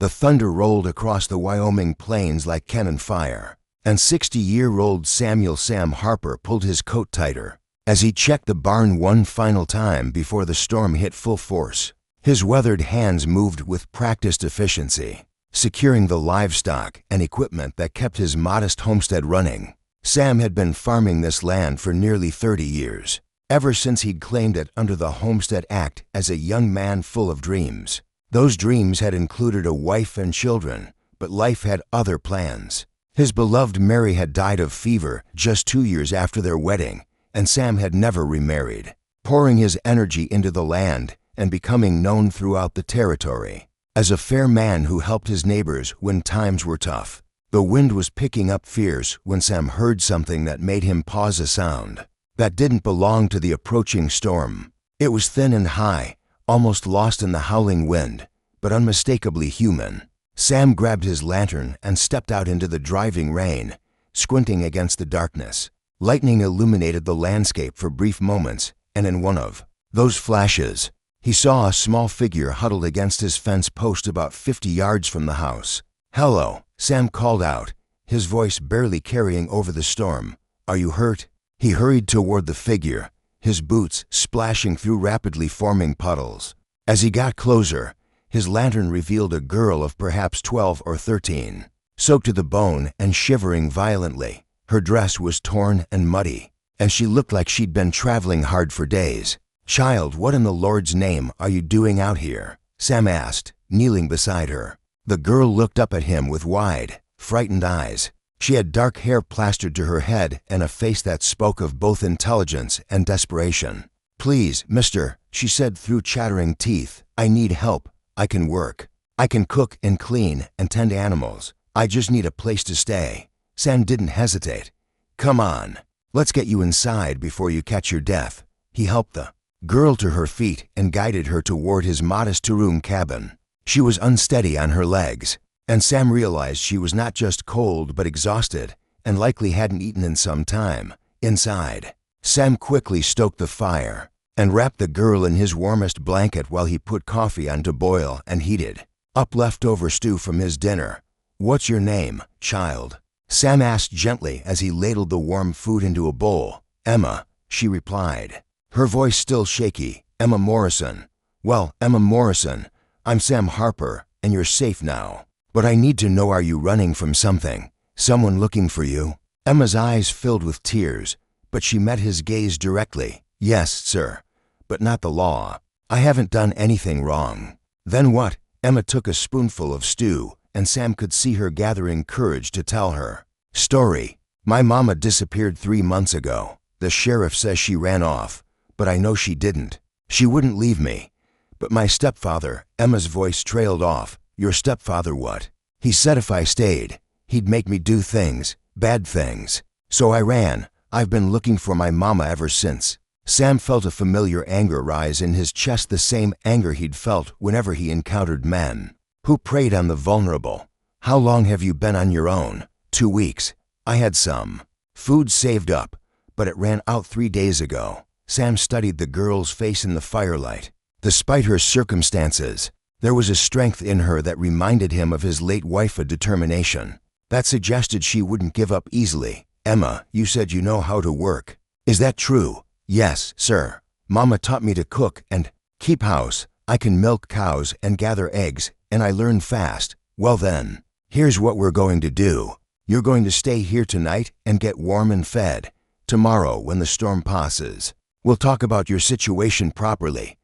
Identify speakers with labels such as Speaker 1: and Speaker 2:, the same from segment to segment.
Speaker 1: The thunder rolled across the Wyoming plains like cannon fire, and 60-year-old Samuel "Sam" Harper pulled his coat tighter as he checked the barn one final time before the storm hit full force. His weathered hands moved with practiced efficiency, securing the livestock and equipment that kept his modest homestead running. Sam had been farming this land for nearly 30 years, ever since he'd claimed it under the Homestead Act as a young man full of dreams. Those dreams had included a wife and children, but life had other plans. His beloved Mary had died of fever just 2 years after their wedding, and Sam had never remarried, pouring his energy into the land and becoming known throughout the territory as a fair man who helped his neighbors when times were tough. The wind was picking up fierce when Sam heard something that made him pause, a sound that didn't belong to the approaching storm. It was thin and high, almost lost in the howling wind, but unmistakably human. Sam grabbed his lantern and stepped out into the driving rain, squinting against the darkness. Lightning illuminated the landscape for brief moments, and in one of those flashes, he saw a small figure huddled against his fence post about 50 yards from the house. "Hello," Sam called out, his voice barely carrying over the storm. "Are you hurt?" He hurried toward the figure, his boots splashing through rapidly forming puddles. As he got closer, his lantern revealed a girl of perhaps 12 or 13, soaked to the bone and shivering violently. Her dress was torn and muddy, and she looked like she'd been traveling hard for days. "Child, what in the Lord's name are you doing out here?" Sam asked, kneeling beside her. The girl looked up at him with wide, frightened eyes. She had dark hair plastered to her head and a face that spoke of both intelligence and desperation. "Please, mister," she said through chattering teeth, "I need help. I can work. I can cook and clean and tend animals. I just need a place to stay." Sam didn't hesitate. "Come on, let's get you inside before you catch your death." He helped the girl to her feet and guided her toward his modest two-room cabin. She was unsteady on her legs, and Sam realized she was not just cold but exhausted and likely hadn't eaten in some time. Inside, Sam quickly stoked the fire and wrapped the girl in his warmest blanket while he put coffee on to boil and heated up leftover stew from his dinner. "What's your name, child?" Sam asked gently as he ladled the warm food into a bowl. "Emma," she replied, her voice still shaky. "Emma Morrison." "Well, Emma Morrison, I'm Sam Harper, and you're safe now. But I need to know, are you running from something? Someone looking for you?" Emma's eyes filled with tears, but she met his gaze directly. "Yes, sir, but not the law. I haven't done anything wrong." "Then what?" Emma took a spoonful of stew, and Sam could see her gathering courage to tell her story. "My mama disappeared 3 months ago. The sheriff says she ran off, but I know she didn't. She wouldn't leave me. But my stepfather," Emma's voice trailed off. "Your stepfather what? He said if I stayed, he'd make me do things, bad things. So I ran. I've been looking for my mama ever since." Sam felt a familiar anger rise in his chest, the same anger he'd felt whenever he encountered men who preyed on the vulnerable. "How long have you been on your own?" 2 weeks. I had some food saved up, but it ran out 3 days ago." Sam studied the girl's face in the firelight. Despite her circumstances, there was a strength in her that reminded him of his late wife, a determination that suggested she wouldn't give up easily. "Emma, you said you know how to work. Is that true?" "Yes, sir. Mama taught me to cook and keep house. I can milk cows and gather eggs, and I learn fast." "Well then, here's what we're going to do. You're going to stay here tonight and get warm and fed. Tomorrow, when the storm passes, we'll talk about your situation properly.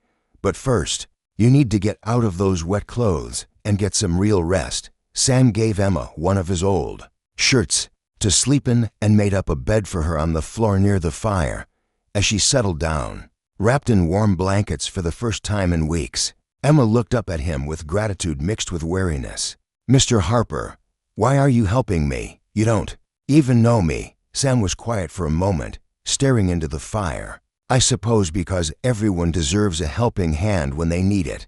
Speaker 1: But first, you need to get out of those wet clothes and get some real rest." Sam gave Emma one of his old shirts to sleep in and made up a bed for her on the floor near the fire. As she settled down, wrapped in warm blankets for the first time in weeks, Emma looked up at him with gratitude mixed with wariness. "Mr. Harper, why are you helping me? You don't even know me." Sam was quiet for a moment, staring into the fire. "I suppose because everyone deserves a helping hand when they need it,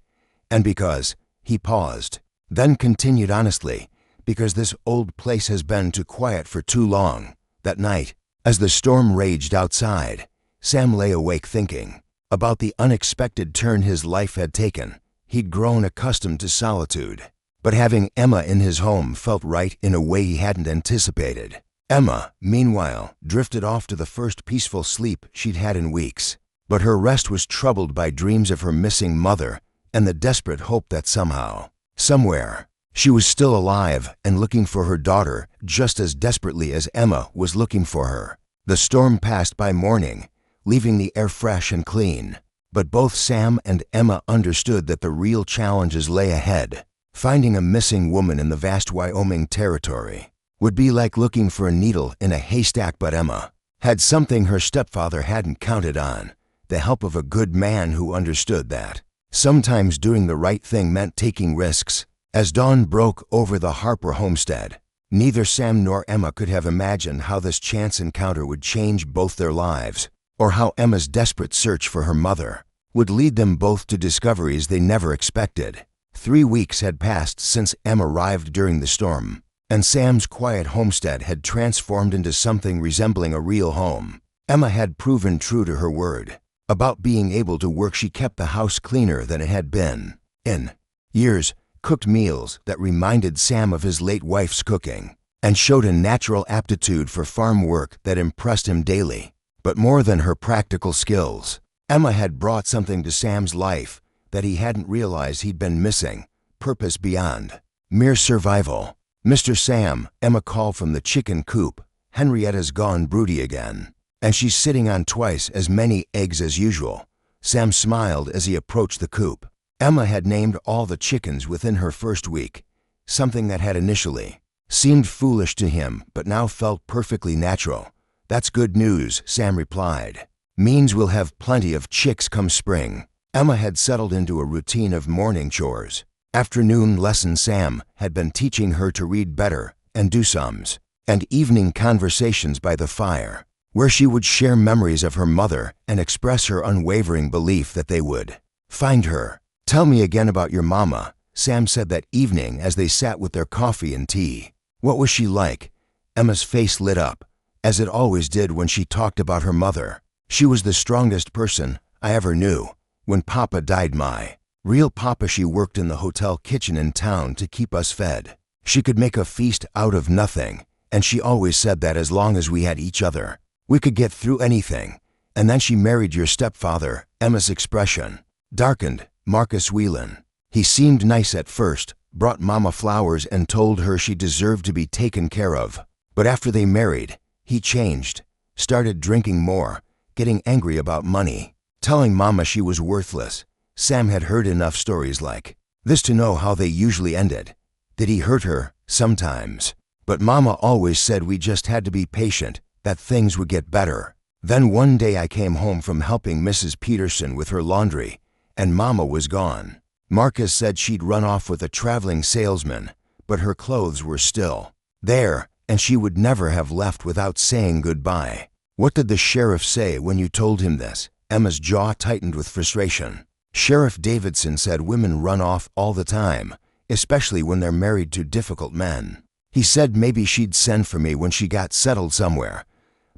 Speaker 1: and because," he paused, then continued honestly, "because this old place has been too quiet for too long." That night, as the storm raged outside, Sam lay awake thinking about the unexpected turn his life had taken. He'd grown accustomed to solitude, But having Emma in his home felt right in a way he hadn't anticipated. Emma, meanwhile, drifted off to the first peaceful sleep she'd had in weeks. But her rest was troubled by dreams of her missing mother and the desperate hope that somehow, somewhere, she was still alive and looking for her daughter just as desperately as Emma was looking for her. The storm passed by morning, leaving the air fresh and clean. But both Sam and Emma understood that the real challenges lay ahead. Finding a missing woman in the vast Wyoming territory would be like looking for a needle in a haystack, but Emma had something her stepfather hadn't counted on: the help of a good man who understood that sometimes doing the right thing meant taking risks. As dawn broke over the Harper homestead, neither Sam nor Emma could have imagined how this chance encounter would change both their lives, or how Emma's desperate search for her mother would lead them both to discoveries they never expected. 3 weeks had passed since Emma arrived during the storm, and Sam's quiet homestead had transformed into something resembling a real home. Emma had proven true to her word about being able to work. She kept the house cleaner than it had been in years, cooked meals that reminded Sam of his late wife's cooking, and showed a natural aptitude for farm work that impressed him daily. But more than her practical skills, Emma had brought something to Sam's life that he hadn't realized he'd been missing: purpose beyond mere survival. "Mr. Sam," Emma called from the chicken coop, "Henrietta's gone broody again, and she's sitting on twice as many eggs as usual." Sam smiled as he approached the coop. Emma had named all the chickens within her first week, something that had initially seemed foolish to him but now felt perfectly natural. "That's good news," Sam replied. "Means we'll have plenty of chicks come spring." Emma had settled into a routine of morning chores. Afternoon lessons: Sam had been teaching her to read better and do sums, and evening conversations by the fire, where she would share memories of her mother and express her unwavering belief that they would find her. "Tell me again about your mama," Sam said that evening as they sat with their coffee and tea. "What was she like?" Emma's face lit up, as it always did when she talked about her mother. "She was the strongest person I ever knew. When Papa died, my real Papa, she worked in the hotel kitchen in town to keep us fed. She could make a feast out of nothing, and she always said that as long as we had each other, we could get through anything. And then she married your stepfather." Emma's expression darkened. "Marcus Whelan. He seemed nice at first, brought Mama flowers and told her she deserved to be taken care of. But after they married, he changed, started drinking more, getting angry about money, telling Mama she was worthless." Sam had heard enough stories like this to know how they usually ended. Did he hurt her? Sometimes. But Mama always said we just had to be patient, that things would get better. "Then one day I came home from helping Mrs. Peterson with her laundry, and Mama was gone. Marcus said she'd run off with a traveling salesman, but her clothes were still there, and she would never have left without saying goodbye." "What did the sheriff say when you told him this?" Emma's jaw tightened with frustration. "Sheriff Davidson said women run off all the time, especially when they're married to difficult men. He said maybe she'd send for me when she got settled somewhere.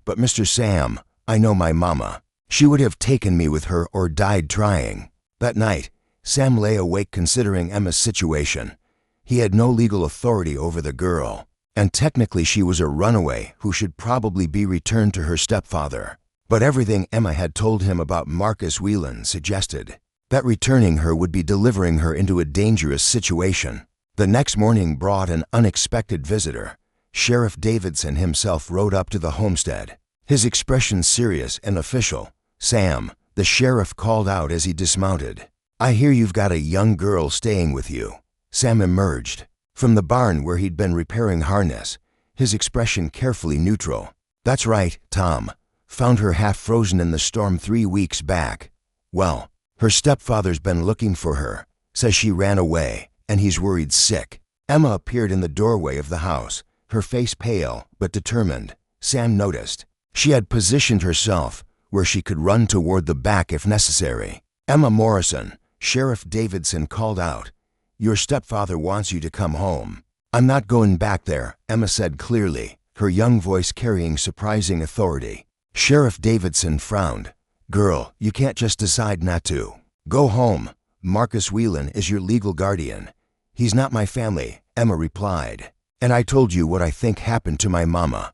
Speaker 1: But Mr. Sam, I know my mama. She would have taken me with her or died trying." That night, Sam lay awake considering Emma's situation. He had no legal authority over the girl, and technically she was a runaway who should probably be returned to her stepfather. But everything Emma had told him about Marcus Whelan suggested that returning her would be delivering her into a dangerous situation. The next morning brought an unexpected visitor. Sheriff Davidson himself rode up to the homestead, his expression serious and official. "Sam," the sheriff called out as he dismounted, "I hear you've got a young girl staying with you." Sam emerged from the barn where he'd been repairing harness, his expression carefully neutral. "That's right, Tom. Found her half frozen in the storm 3 weeks back. Well, her stepfather's been looking for her. Says she ran away, and he's worried sick." Emma appeared in the doorway of the house, her face pale but determined. Sam noticed she had positioned herself where she could run toward the back if necessary. "Emma Morrison," Sheriff Davidson called out, "your stepfather wants you to come home." "I'm not going back there," Emma said clearly, her young voice carrying surprising authority. Sheriff Davidson frowned. "Girl, you can't just decide not to. Go home. Marcus Whelan is your legal guardian. "He's not my family," Emma replied. "And I told you what I think happened to my mama.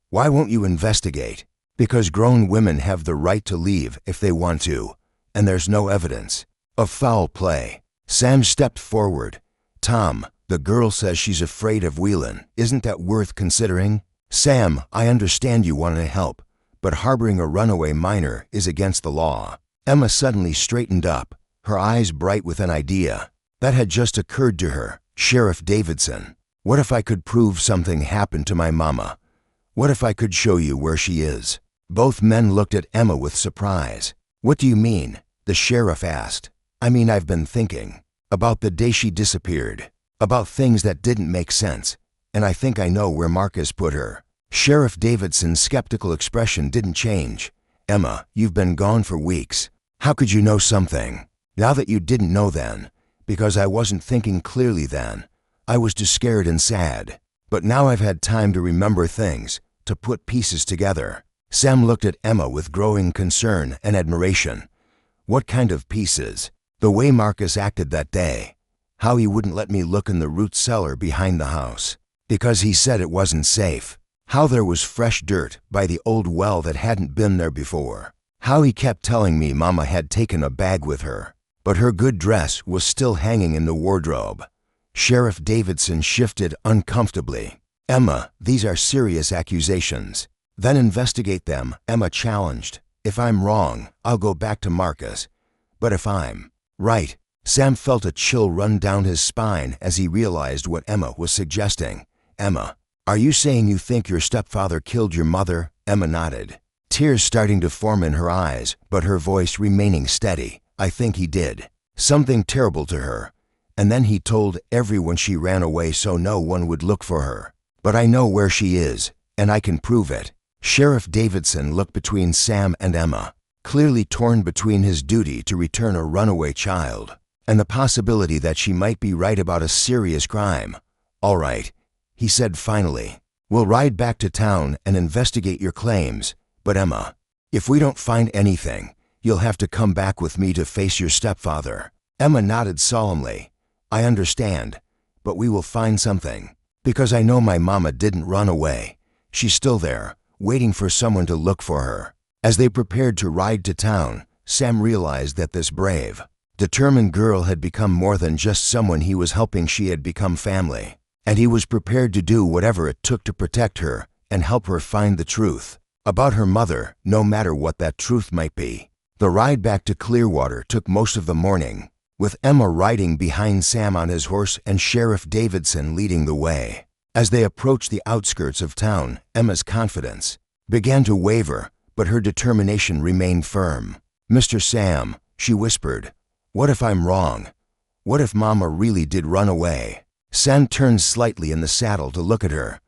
Speaker 1: Why won't you investigate?" "Because grown women have the right to leave if they want to, and there's no evidence of foul play." Sam stepped forward. "Tom, the girl says she's afraid of Whelan. Isn't that worth considering?" "Sam, I understand you want to help, but harboring a runaway minor is against the law." Emma suddenly straightened up, her eyes bright with an idea that had just occurred to her. "Sheriff Davidson, what if I could prove something happened to my mama? What if I could show you where she is?" Both men looked at Emma with surprise. "What do you mean?" the sheriff asked. "I mean, I've been thinking about the day she disappeared, about things that didn't make sense, and I think I know where Marcus put her." Sheriff Davidson's skeptical expression didn't change. "Emma, you've been gone for weeks. How could you know something now that you didn't know then? Because I wasn't thinking clearly then. I was too scared and sad. But now I've had time to remember things, to put pieces together." Sam looked at Emma with growing concern and admiration. "What kind of pieces?" "The way Marcus acted that day. How he wouldn't let me look in the root cellar behind the house, because he said it wasn't safe. How there was fresh dirt by the old well that hadn't been there before. How he kept telling me Mama had taken a bag with her, but her good dress was still hanging in the wardrobe." Sheriff Davidson shifted uncomfortably. "Emma, these are serious accusations." "Then investigate them," Emma challenged. "If I'm wrong, I'll go back to Marcus. But if I'm right..." Sam felt a chill run down his spine as he realized what Emma was suggesting. "Emma, are you saying you think your stepfather killed your mother?" Emma nodded, tears starting to form in her eyes, but her voice remaining steady. "I think he did something terrible to her, and then he told everyone she ran away so no one would look for her. But I know where she is, and I can prove it." Sheriff Davidson looked between Sam and Emma, clearly torn between his duty to return a runaway child and the possibility that she might be right about a serious crime. "All right," he said finally. "We'll ride back to town and investigate your claims. But Emma, if we don't find anything, you'll have to come back with me to face your stepfather." Emma nodded solemnly. "I understand, but we will find something. Because I know my mama didn't run away. She's still there, waiting for someone to look for her." As they prepared to ride to town, Sam realized that this brave, determined girl had become more than just someone he was helping. She had become family, and he was prepared to do whatever it took to protect her and help her find the truth about her mother, no matter what that truth might be. The ride back to Clearwater took most of the morning, with Emma riding behind Sam on his horse and Sheriff Davidson leading the way. As they approached the outskirts of town, Emma's confidence began to waver, but her determination remained firm. "Mr. Sam," she whispered, "what if I'm wrong? What if Mama really did run away?" Sam turned slightly in the saddle to look at her.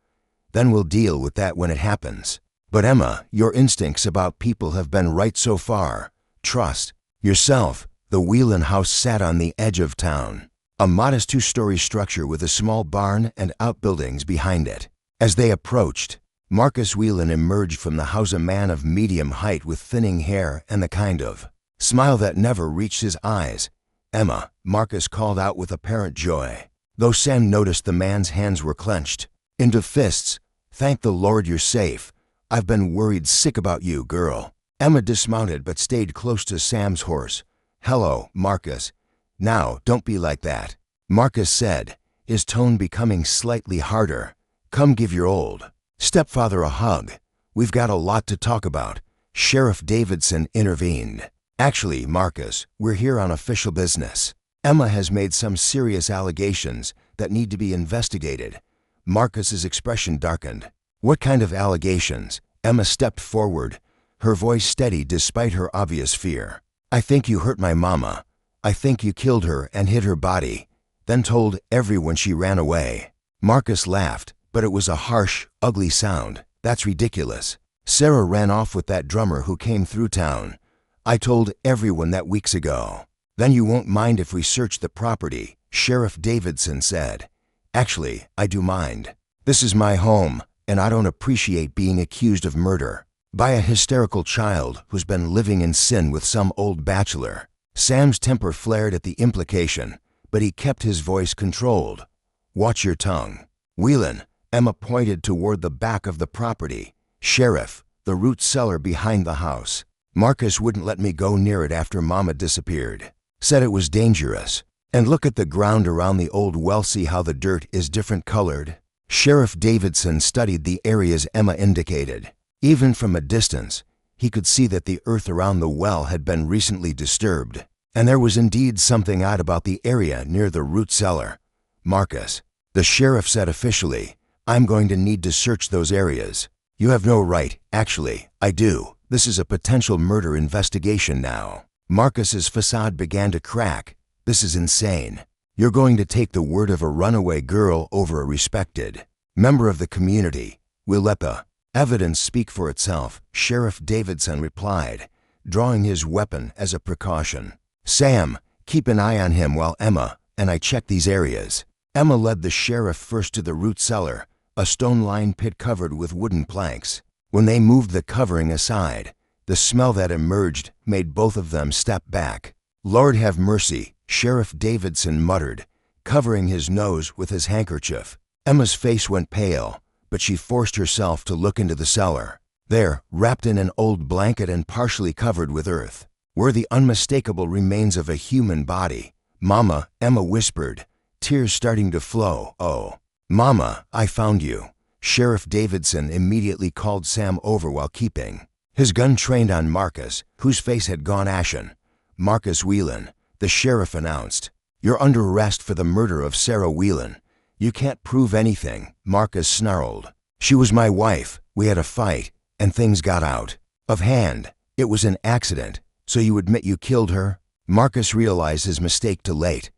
Speaker 1: "Then we'll deal with that when it happens. But Emma, your instincts about people have been right so far. Trust yourself." The Whelan house sat on the edge of town, a modest two-story structure with a small barn and outbuildings behind it. As they approached, Marcus Whelan emerged from the house, a man of medium height with thinning hair and the kind of smile that never reached his eyes. "Emma," Marcus called out with apparent joy, though Sam noticed the man's hands were clenched into fists. "Thank the Lord you're safe. I've been worried sick about you, girl." Emma dismounted but stayed close to Sam's horse. "Hello, Marcus. Now, don't be like that," Marcus said, his tone becoming slightly harder. "Come give your old stepfather a hug. We've got a lot to talk about." Sheriff Davidson intervened. "Actually, Marcus, we're here on official business. Emma has made some serious allegations that need to be investigated." Marcus's expression darkened. "What kind of allegations?" Emma stepped forward, her voice steady despite her obvious fear. "I think you hurt my mama. I think you killed her and hid her body, then told everyone she ran away." Marcus laughed, but it was a harsh, ugly sound. "That's ridiculous. Sarah ran off with that drummer who came through town. I told everyone that weeks ago." "Then you won't mind if we search the property," Sheriff Davidson said. "Actually, I do mind. This is my home, and I don't appreciate being accused of murder by a hysterical child who's been living in sin with some old bachelor." Sam's temper flared at the implication, but he kept his voice controlled. "Watch your tongue." "Whelan," Emma pointed toward the back of the property. "Sheriff, the root cellar behind the house. Marcus wouldn't let me go near it after Mama disappeared. Said it was dangerous. And look at the ground around the old well, see how the dirt is different colored?" Sheriff Davidson studied the areas Emma indicated. Even from a distance, he could see that the earth around the well had been recently disturbed, and there was indeed something odd about the area near the root cellar. "Marcus," the sheriff said officially, "I'm going to need to search those areas." "You have no right." "Actually, I do. This is a potential murder investigation now." Marcus's facade began to crack. "This is insane. You're going to take the word of a runaway girl over a respected member of the community. We'll let the evidence speak for itself," Sheriff Davidson replied, drawing his weapon as a precaution. "Sam, keep an eye on him while Emma and I check these areas." Emma led the sheriff first to the root cellar, a stone-lined pit covered with wooden planks. When they moved the covering aside, the smell that emerged made both of them step back. "Lord have mercy," Sheriff Davidson muttered, covering his nose with his handkerchief. Emma's face went pale, but she forced herself to look into the cellar. There, wrapped in an old blanket and partially covered with earth, were the unmistakable remains of a human body. "Mama," Emma whispered, tears starting to flow. "Oh, Mama, I found you." Sheriff Davidson immediately called Sam over while keeping his gun trained on Marcus, whose face had gone ashen. "Marcus Whelan," the sheriff announced. "You're under arrest for the murder of Sarah Whelan." "You can't prove anything," Marcus snarled. "She was my wife. We had a fight, and things got out of hand. It was an accident. So you admit you killed her?" Marcus realized his mistake too late.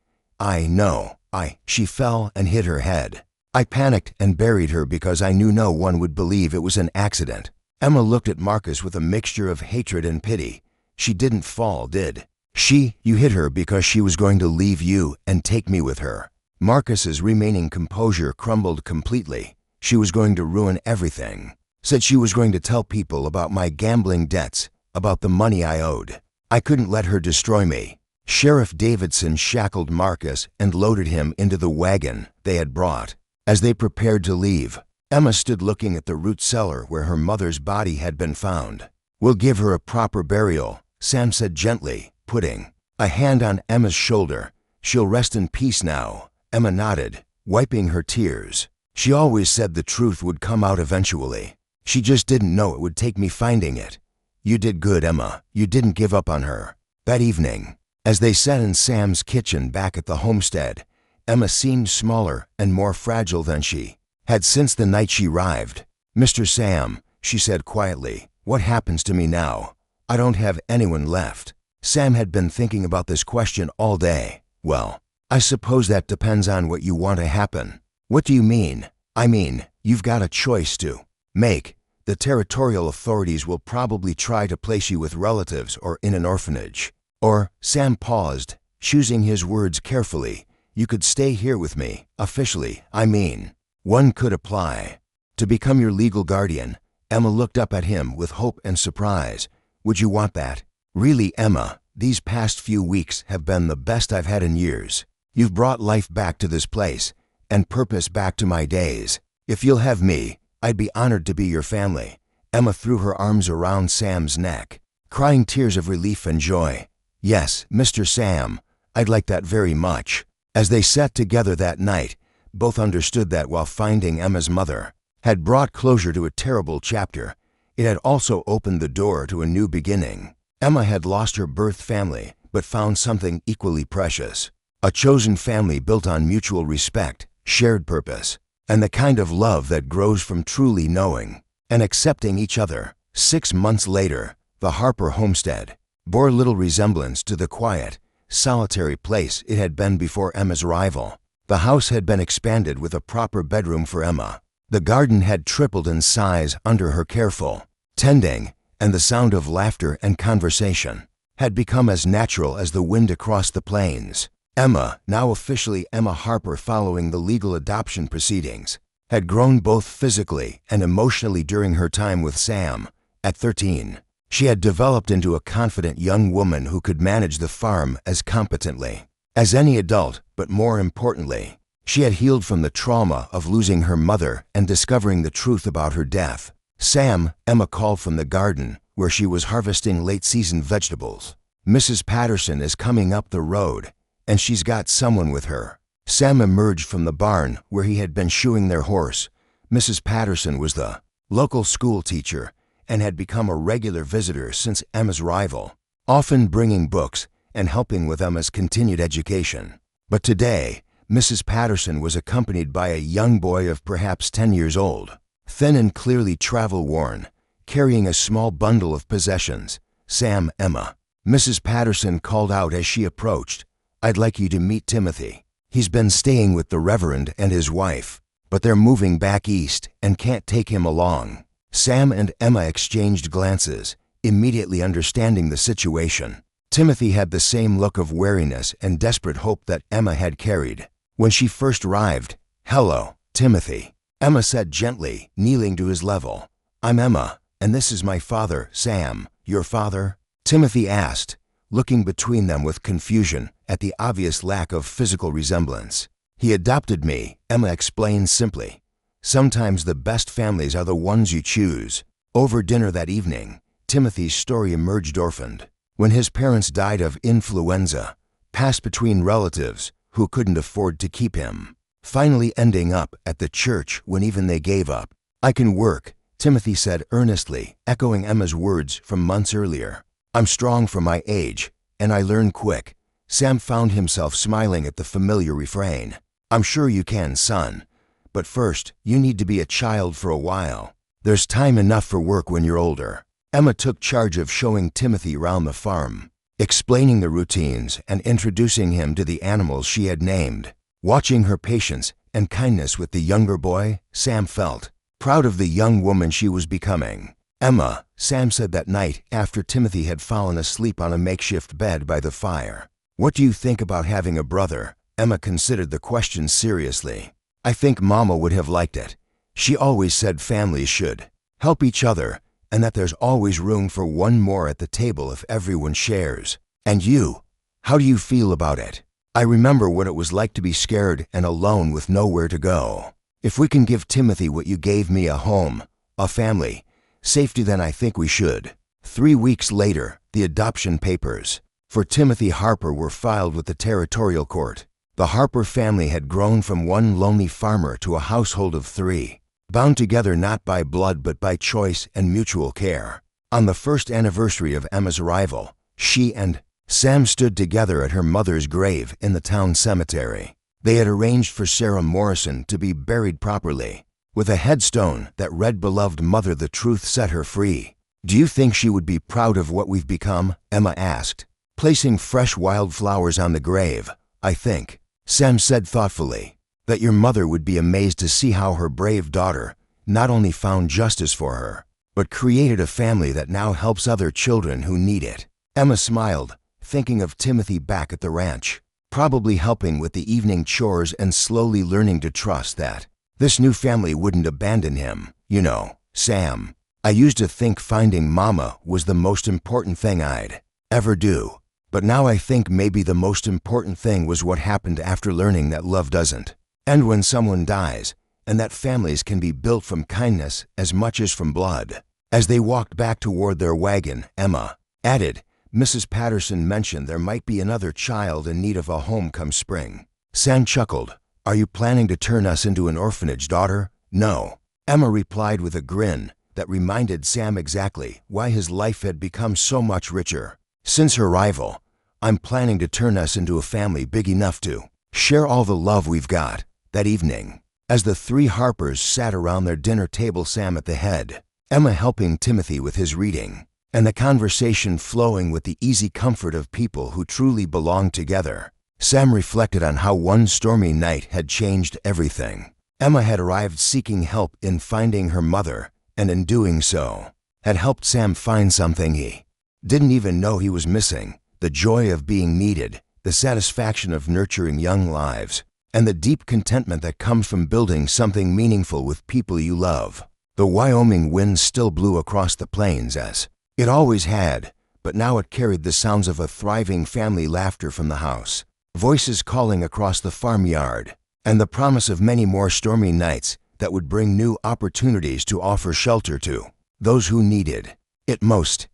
Speaker 1: She fell and hit her head. I panicked and buried her because I knew no one would believe it was an accident." Emma looked at Marcus with a mixture of hatred and pity. "She didn't fall, did she? You hit her because she was going to leave you and take me with her." Marcus's remaining composure crumbled completely. "She was going to ruin everything. Said she was going to tell people about my gambling debts, about the money I owed. I couldn't let her destroy me." Sheriff Davidson shackled Marcus and loaded him into the wagon they had brought. As they prepared to leave, Emma stood looking at the root cellar where her mother's body had been found. "We'll give her a proper burial," Sam said gently, putting a hand on Emma's shoulder. "She'll rest in peace now." Emma nodded, wiping her tears. "She always said the truth would come out eventually. She just didn't know it would take me finding it." "You did good, Emma. You didn't give up on her." That evening, as they sat in Sam's kitchen back at the homestead, Emma seemed smaller and more fragile than she had since the night she arrived. "Mr. Sam," she said quietly, "what happens to me now? I don't have anyone left." Sam had been thinking about this question all day. "Well, I suppose that depends on what you want to happen." "What do you mean?" "I mean, you've got a choice to make. The territorial authorities will probably try to place you with relatives or in an orphanage. Or," Sam paused, choosing his words carefully, "you could stay here with me, officially, I mean. One could apply to become your legal guardian." Emma looked up at him with hope and surprise. "Would you want that?" "Really, Emma, these past few weeks have been the best I've had in years. You've brought life back to this place, and purpose back to my days. If you'll have me, I'd be honored to be your family." Emma threw her arms around Sam's neck, crying tears of relief and joy. "Yes, Mr. Sam, I'd like that very much." As they sat together that night, both understood that while finding Emma's mother had brought closure to a terrible chapter, it had also opened the door to a new beginning. Emma had lost her birth family, but found something equally precious. A chosen family built on mutual respect, shared purpose, and the kind of love that grows from truly knowing and accepting each other. 6 months later, the Harper homestead bore little resemblance to the quiet, solitary place it had been before Emma's arrival. The house had been expanded with a proper bedroom for Emma. The garden had tripled in size under her careful tending, and the sound of laughter and conversation had become as natural as the wind across the plains. Emma, now officially Emma Harper following the legal adoption proceedings, had grown both physically and emotionally during her time with Sam. At 13, she had developed into a confident young woman who could manage the farm as competently as any adult, but more importantly, she had healed from the trauma of losing her mother and discovering the truth about her death. "Sam," Emma called from the garden, where she was harvesting late-season vegetables. "Mrs. Patterson is coming up the road, and she's got someone with her." Sam emerged from the barn where he had been shoeing their horse. Mrs. Patterson was the local school teacher and had become a regular visitor since Emma's arrival, often bringing books and helping with Emma's continued education. But today, Mrs. Patterson was accompanied by a young boy of perhaps 10 years old, thin and clearly travel-worn, carrying a small bundle of possessions. "Sam, Emma," Mrs. Patterson called out as she approached, "I'd like you to meet Timothy. He's been staying with the Reverend and his wife, but they're moving back east and can't take him along." Sam and Emma exchanged glances, immediately understanding the situation. Timothy had the same look of wariness and desperate hope that Emma had carried when she first arrived. "Hello, Timothy," Emma said gently, kneeling to his level. "I'm Emma, and this is my father, Sam." "Your father?" Timothy asked, looking between them with confusion at the obvious lack of physical resemblance. "He adopted me," Emma explained simply. "Sometimes the best families are the ones you choose." Over dinner that evening, Timothy's story emerged orphaned. When his parents died of influenza, passed between relatives who couldn't afford to keep him, finally ending up at the church when even they gave up. "I can work," Timothy said earnestly, echoing Emma's words from months earlier. "I'm strong for my age, and I learn quick." Sam found himself smiling at the familiar refrain. "I'm sure you can, son. But first, you need to be a child for a while. There's time enough for work when you're older." Emma took charge of showing Timothy around the farm, explaining the routines and introducing him to the animals she had named. Watching her patience and kindness with the younger boy, Sam felt proud of the young woman she was becoming. "Emma," Sam said that night after Timothy had fallen asleep on a makeshift bed by the fire, "what do you think about having a brother?" Emma considered the question seriously. "I think Mama would have liked it. She always said families should help each other, and that there's always room for one more at the table if everyone shares." "And you? How do you feel about it?" "I remember what it was like to be scared and alone with nowhere to go. If we can give Timothy what you gave me, a home, a family, safety, then I think we should." 3 weeks later, the adoption papers for Timothy Harper were filed with the territorial court. The Harper family had grown from one lonely farmer to a household of 3. Bound together not by blood but by choice and mutual care. On the first anniversary of Emma's arrival, she and Sam stood together at her mother's grave in the town cemetery. They had arranged for Sarah Morrison to be buried properly, with a headstone that read, "Beloved Mother, the truth set her free." "Do you think she would be proud of what we've become?" Emma asked, placing fresh wildflowers on the grave. "I think," Sam said thoughtfully, "that your mother would be amazed to see how her brave daughter not only found justice for her, but created a family that now helps other children who need it." Emma smiled, thinking of Timothy back at the ranch, probably helping with the evening chores and slowly learning to trust that this new family wouldn't abandon him. "You know, Sam, I used to think finding Mama was the most important thing I'd ever do. But now I think maybe the most important thing was what happened after learning that love doesn't end when someone dies, and that families can be built from kindness as much as from blood." As they walked back toward their wagon, Emma added, "Mrs. Patterson mentioned there might be another child in need of a home come spring." Sam chuckled. "Are you planning to turn us into an orphanage, daughter?" "No," Emma replied with a grin that reminded Sam exactly why his life had become so much richer. "Since her arrival, I'm planning to turn us into a family big enough to share all the love we've got." That evening, as the 3 Harpers sat around their dinner table, Sam at the head, Emma helping Timothy with his reading, and the conversation flowing with the easy comfort of people who truly belong together, Sam reflected on how one stormy night had changed everything. Emma had arrived seeking help in finding her mother, and in doing so, had helped Sam find something he didn't even know he was missing: the joy of being needed, the satisfaction of nurturing young lives, and the deep contentment that comes from building something meaningful with people you love. The Wyoming wind still blew across the plains as it always had, but now it carried the sounds of a thriving family, laughter from the house, voices calling across the farmyard, and the promise of many more stormy nights that would bring new opportunities to offer shelter to those who needed it most.